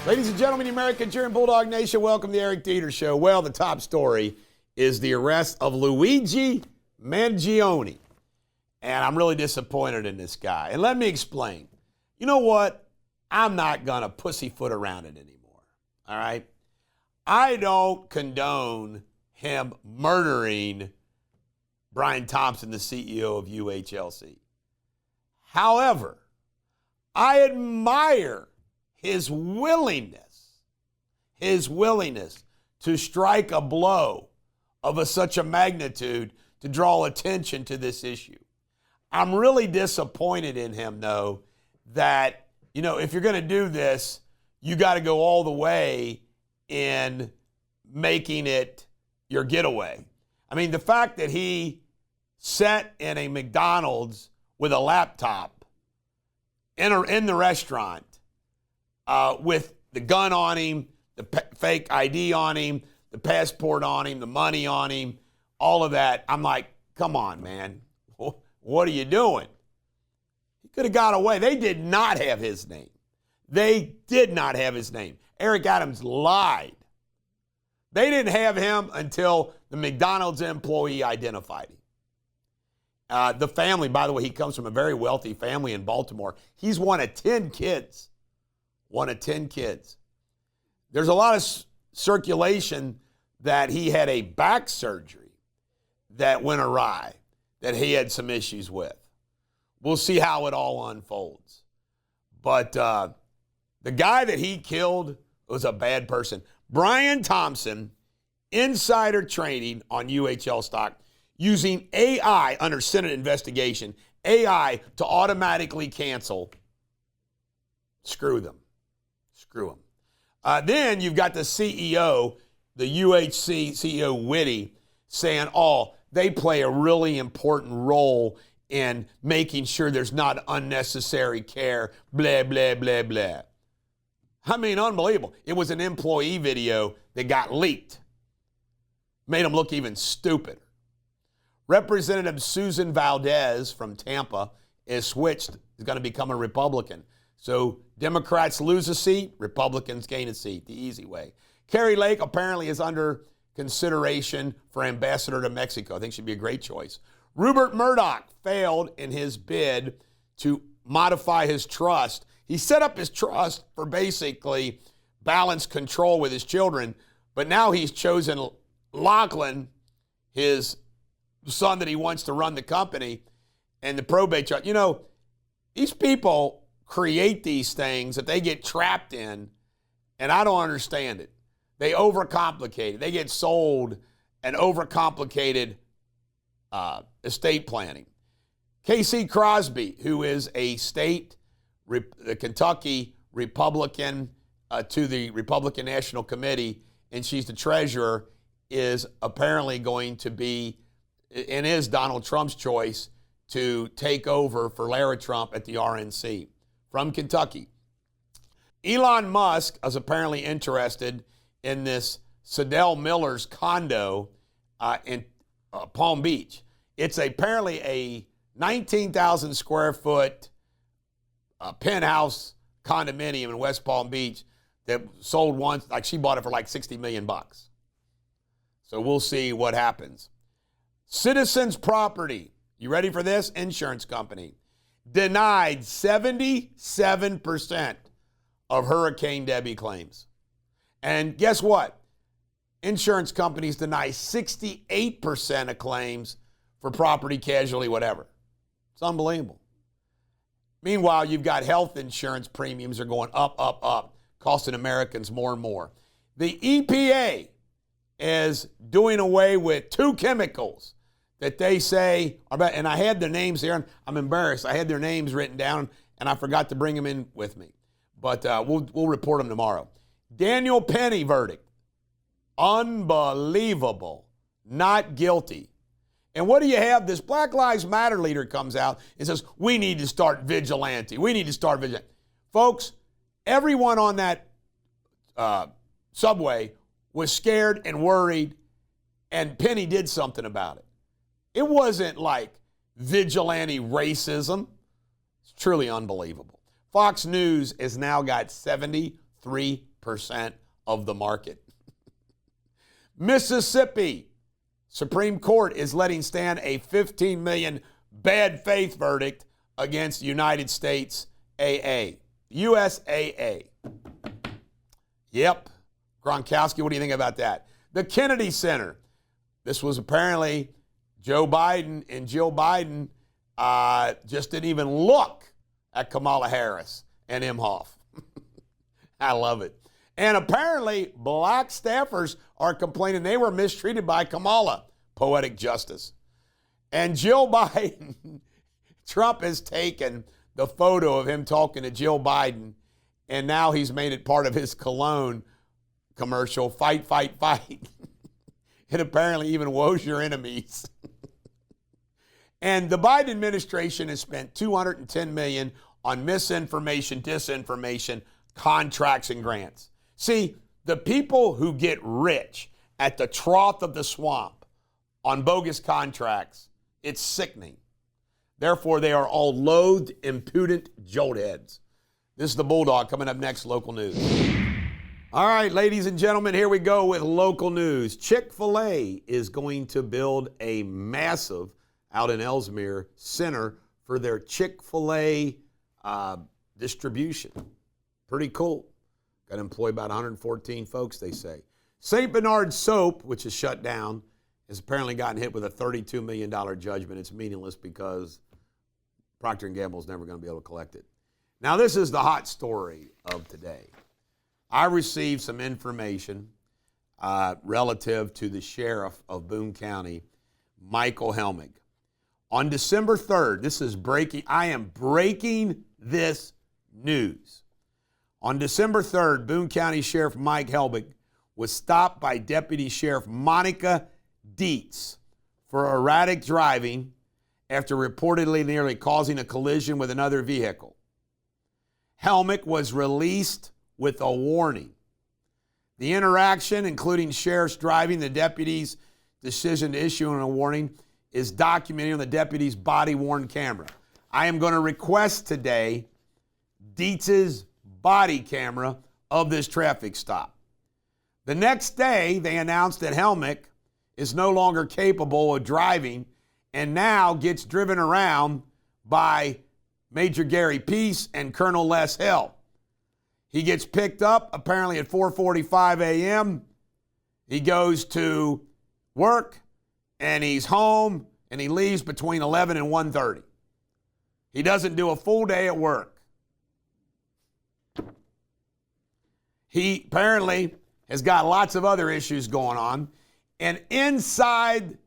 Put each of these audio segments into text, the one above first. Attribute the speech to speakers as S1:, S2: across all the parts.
S1: Ladies and gentlemen, the American cheering Bulldog Nation, welcome to the Eric Deters Show. Well, the top story is the arrest of Luigi Mangione. And I'm really disappointed in this guy. And let me explain. You know what? I'm not going to pussyfoot around it anymore. All right? I don't condone him murdering Brian Thompson, the CEO of UHLC. However, I admire his willingness to strike a blow of such a magnitude to draw attention to this issue. I'm really disappointed in him, though, that, if you're going to do this, you got to go all the way in making it your getaway. I mean, the fact that he sat in a McDonald's with a laptop in the restaurant with the gun on him, the fake ID on him, the passport on him, the money on him, all of that. I'm like, come on, man. What are you doing? He could have got away. They did not have his name. They did not have his name. Eric Adams lied. They didn't have him until the McDonald's employee identified him. The family, by the way, he comes from a very wealthy family in Baltimore. He's one of 10 kids. One of 10 kids. There's a lot of circulation that he had a back surgery that went awry, that he had some issues with. We'll see how it all unfolds. But the guy that he killed was a bad person. Brian Thompson, insider trading on UHL stock, using AI under Senate investigation, AI to automatically cancel. Screw them. Screw them. Then you've got the CEO, the UHC CEO Whitty, saying, they play a really important role in making sure there's not unnecessary care, blah, blah, blah, blah. I mean, unbelievable. It was an employee video that got leaked. Made him look even stupider. Representative Susan Valdez from Tampa is going to become a Republican. So Democrats lose a seat, Republicans gain a seat, the easy way. Carrie Lake apparently is under consideration for ambassador to Mexico. I think she'd be a great choice. Rupert Murdoch failed in his bid to modify his trust. He set up his trust for basically balanced control with his children, but now he's chosen Lachlan, his son that he wants to run the company, and the probate trust. These people create these things that they get trapped in, and I don't understand it. They overcomplicate it. They get sold an overcomplicated estate planning. Casey Crosby, who is a the Kentucky Republican to the Republican National Committee, and she's the treasurer, is apparently going to be, and is Donald Trump's choice to take over for Lara Trump at the RNC from Kentucky. Elon Musk is apparently interested in this Sedell Miller's condo in Palm Beach. It's apparently a 19,000 square foot penthouse condominium in West Palm Beach that sold once, she bought it for like $60 million. So we'll see what happens. Citizens Property, you ready for this? Insurance company denied 77% of Hurricane Debbie claims. And guess what? Insurance companies deny 68% of claims for property, casualty, whatever. It's unbelievable. Meanwhile, you've got health insurance premiums are going up, costing Americans more and more. The EPA is doing away with 2 chemicals that they say are bad. And I had their names here, and I'm embarrassed. I had their names written down, and I forgot to bring them in with me. But we'll report them tomorrow. Daniel Penny verdict. Unbelievable. Not guilty. And what do you have? This Black Lives Matter leader comes out and says, we need to start vigilante. We need to start vigilante. Folks, everyone on that subway was scared and worried, and Penny did something about it. It wasn't like vigilante racism. It's truly unbelievable. Fox News has now got 73% 98% of the market. Mississippi Supreme Court is letting stand a $15 million bad faith verdict against United States AA. USAA. Yep. Gronkowski, what do you think about that? The Kennedy Center. This was apparently Joe Biden and Jill Biden just didn't even look at Kamala Harris and Imhoff. I love it. And apparently, black staffers are complaining they were mistreated by Kamala. Poetic justice. And Jill Biden, Trump has taken the photo of him talking to Jill Biden, and now he's made it part of his cologne commercial, fight, fight, fight. It apparently even woes your enemies. And the Biden administration has spent $210 million on misinformation, disinformation, contracts, and grants. See, the people who get rich at the trough of the swamp on bogus contracts, it's sickening. Therefore, they are all loathed, impudent joltheads. This is the Bulldog coming up next, local news. All right, ladies and gentlemen, here we go with local news. Chick-fil-A is going to build a massive, out in Ellesmere, center for their Chick-fil-A distribution. Pretty cool. Got to employ about 114 folks, they say. St. Bernard Soap, which is shut down, has apparently gotten hit with a $32 million judgment. It's meaningless because Procter & Gamble is never going to be able to collect it. Now, this is the hot story of today. I received some information relative to the sheriff of Boone County, Michael Helmig. On December 3rd, this is breaking, I am breaking this news. On December 3rd, Boone County Sheriff Mike Helmig was stopped by Deputy Sheriff Monica Dietz for erratic driving after reportedly nearly causing a collision with another vehicle. Helmig was released with a warning. The interaction, including sheriff's driving, the deputy's decision to issue a warning, is documented on the deputy's body-worn camera. I am going to request today Dietz's body camera of this traffic stop. The next day, they announced that Helmig is no longer capable of driving and now gets driven around by Major Gary Peace and Colonel Les Hill. He gets picked up apparently at 4:45 a.m. He goes to work and he's home and he leaves between 11 and 1:30. He doesn't do a full day at work. He apparently has got lots of other issues going on. And inside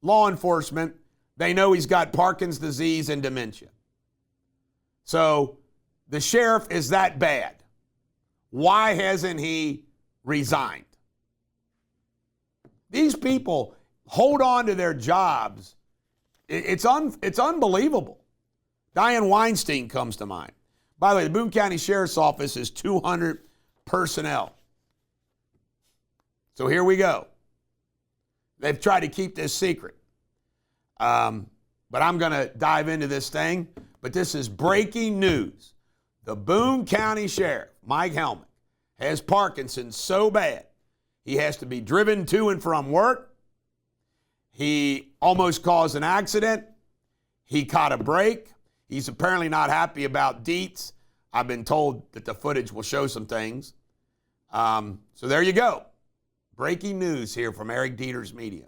S1: law enforcement, they know he's got Parkinson's disease and dementia. So the sheriff is that bad. Why hasn't he resigned? These people hold on to their jobs. It's unbelievable. Diane Weinstein comes to mind. By the way, the Boone County Sheriff's Office is 200 personnel. So here we go. They've tried to keep this secret. But I'm going to dive into this thing. But this is breaking news. The Boone County Sheriff, Mike Helmig, has Parkinson's so bad he has to be driven to and from work. He almost caused an accident. He caught a break. He's apparently not happy about Dietz. I've been told that the footage will show some things. So there you go. Breaking news here from Eric Deters Media.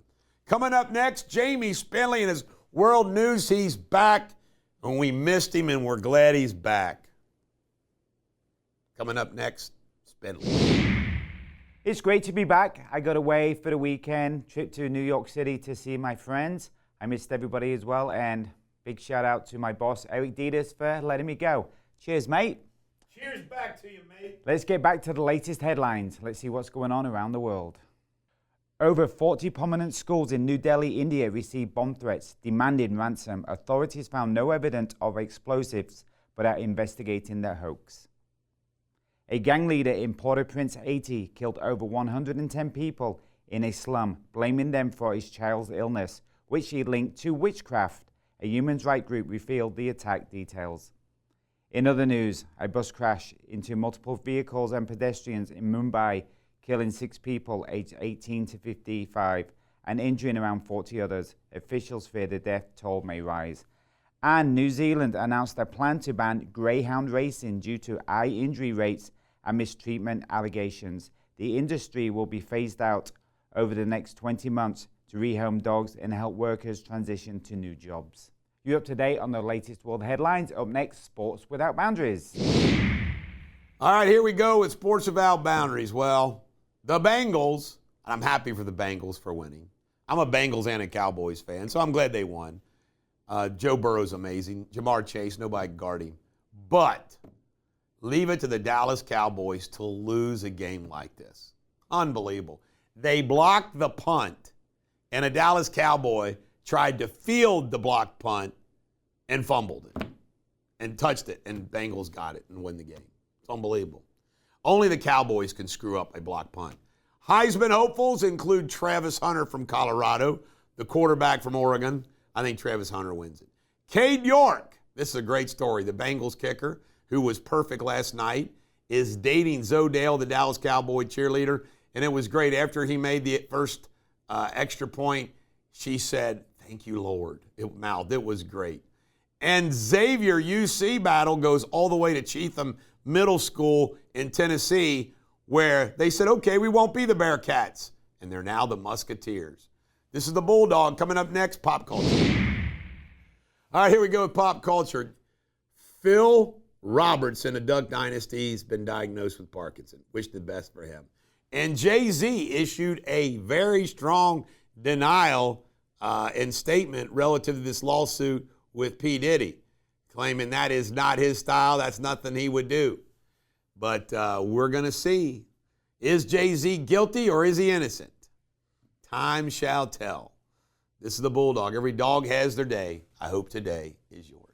S1: Coming up next, Jamie Spindley and his World News. He's back, and we missed him, and we're glad he's back. Coming up next, Spindley.
S2: It's great to be back. I got away for the weekend, trip to New York City to see my friends. I missed everybody as well, and big shout out to my boss, Eric Deters, for letting me go. Cheers, mate.
S1: Cheers back to you, mate.
S2: Let's get back to the latest headlines. Let's see what's going on around the world. Over 40 prominent schools in New Delhi, India received bomb threats demanding ransom. Authorities found no evidence of explosives but are investigating their hoax. A gang leader in Port-au-Prince, Haiti, killed over 110 people in a slum, blaming them for his child's illness, which he linked to witchcraft. A human rights group revealed the attack details. In other news, a bus crash into multiple vehicles and pedestrians in Mumbai, killing 6 people aged 18 to 55 and injuring around 40 others. Officials fear the death toll may rise. And New Zealand announced a plan to ban greyhound racing due to high injury rates and mistreatment allegations. The industry will be phased out over the next 20 months to rehome dogs and help workers transition to new jobs. You're up to date on the latest world headlines. Up next, Sports Without Boundaries.
S1: All right, here we go with Sports Without Boundaries. Well, the Bengals, I'm happy for the Bengals for winning. I'm a Bengals and a Cowboys fan, so I'm glad they won. Joe Burrow's amazing. Jamar Chase, nobody can guard him. But leave it to the Dallas Cowboys to lose a game like this. Unbelievable. They blocked the punt, and a Dallas Cowboy tried to field the blocked punt and fumbled it and touched it, and Bengals got it and win the game. It's unbelievable. Only the Cowboys can screw up a blocked punt. Heisman hopefuls include Travis Hunter from Colorado, the quarterback from Oregon. I think Travis Hunter wins it. Cade York, this is a great story. The Bengals kicker, who was perfect last night, is dating Zoe Dale, the Dallas Cowboy cheerleader, and it was great. After he made the first extra point, she said, "Thank you, Lord." It mouthed. It was great. And Xavier UC battle goes all the way to Cheatham Middle School in Tennessee, where they said, okay, we won't be the Bearcats. And they're now the Musketeers. This is the Bulldog. Coming up next, pop culture. All right, here we go with pop culture. Phil Robertson of Duck Dynasty has been diagnosed with Parkinson. Wish the best for him. And Jay-Z issued a very strong denial and statement relative to this lawsuit with P. Diddy, claiming that is not his style, that's nothing he would do. But we're going to see, is Jay-Z guilty or is he innocent? Time shall tell. This is the Bulldog. Every dog has their day. I hope today is yours.